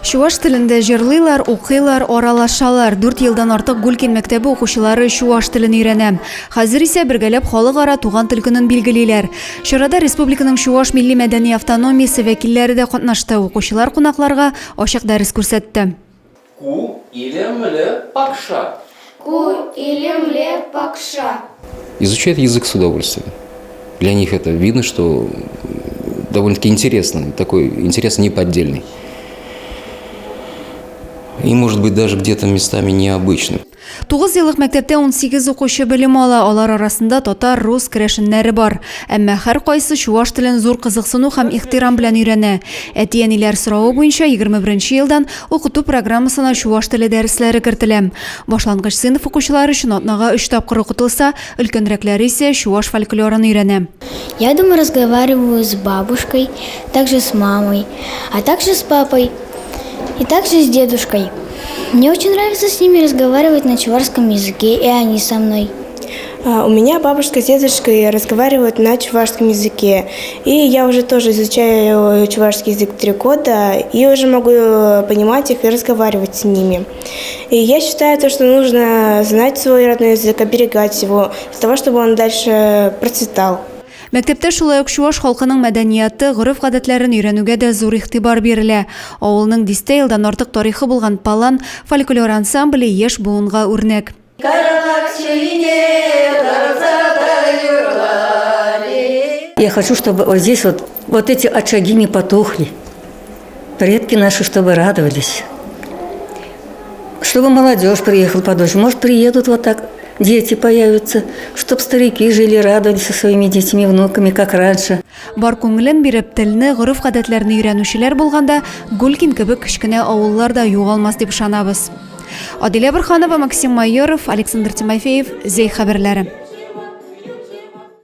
Чуваш телендә җырлыйлар, укыйлар, аралашалар. 4 елдан артык Гулькин мәктәбе укучылары чуваш телен өйрәнә. Хәзер исә бергәләп халыкара туган тел көнен билгелиләр. Чарада республиканың Чуваш милли мәдәни автономиясе вәкилләре дә катнашты. Укучылар кунакларга ачык дәрес күрсәтте. Ку илемле пакша. Ку илемле пакша. Изучают язык с удовольствием. Для них это видно, что довольно-таки интересно, такой интерес неподдельный. И, может быть, даже где-то местами необычным. 9 еллык мәктәптә 18 укучы белем ала. Алар арасында татар, рус керәшеннәре бар. Әмма һәр кайсы чуваш телен зур кызыксыну һәм ихтирам белән өйрәнә. Әти-әниләр соравы буенча 21 елдан укыту программасына чуваш теле дәресләре кертелә. Башлангыч сыйныф укучылары өчен атнага 3 тапкыр укытылса, өлкәнрәкләре исә чуваш фольклорын өйрәнә. Я дома разговариваю с бабушкой, также с мамой, а также с папой и также с дедушкой. Мне очень нравится с ними разговаривать на чувашском языке, и они со мной. У меня бабушка с дедушкой разговаривают на чувашском языке. И я уже тоже изучаю чувашский язык 3 года, и уже могу понимать их и разговаривать с ними. И я считаю, что нужно знать свой родной язык, оберегать его, для того, чтобы он дальше процветал. Мәктәптә шулай ук чуваш халкының мәдәнияты, гореф-гадәтләрен өйрәнүгә дә зур игътибар бирелә. Авылның 10 елдан артык тарихы булган Палан фольклор ансамбле яшь буынга үрнәк. Я хочу, чтобы вот здесь вот эти очаги не потухли. Предки наши, чтобы радовались. Чтобы молодежь приехала подольше. Может, приедут вот так. Дети появятся, чтобы старики жили, радовались со своими детьми, внуками, как раньше. Бар күңелен биреп телне, гореф-гадәтләрне өйрәнүчеләр булганда, Гулькин кебек кечкенә авыллар да югалмас дип ышанабыз. Адилә Борханова, Максим Майоров, Александр Тимофеев, Зей хәбәрләре.